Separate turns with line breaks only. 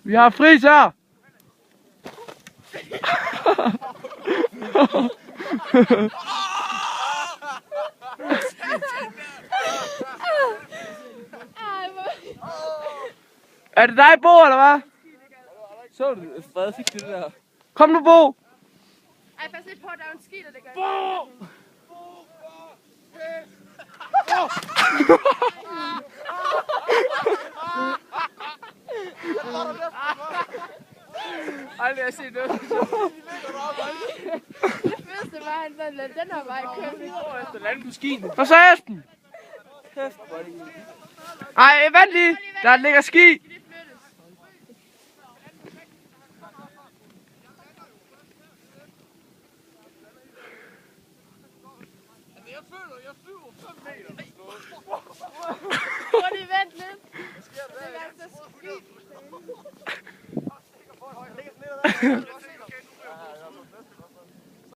Vi har fri så! Er det dig, Bo, eller hvad?
Så du Frede fik det der.
Kom nu, Bo!
Ej, pas lidt på, der er en ski, der ligger. Bo!
Ej, jeg se det.
Det fedeste var, han sådan lidt den her vej kørt.
Efter lande på skien.
Hvad så, Esben? Ej, vent lige! Der ligger ski!
Jeg føler, jeg flyver 5 meter.
Prøv lige vent lidt. Det er altså ski.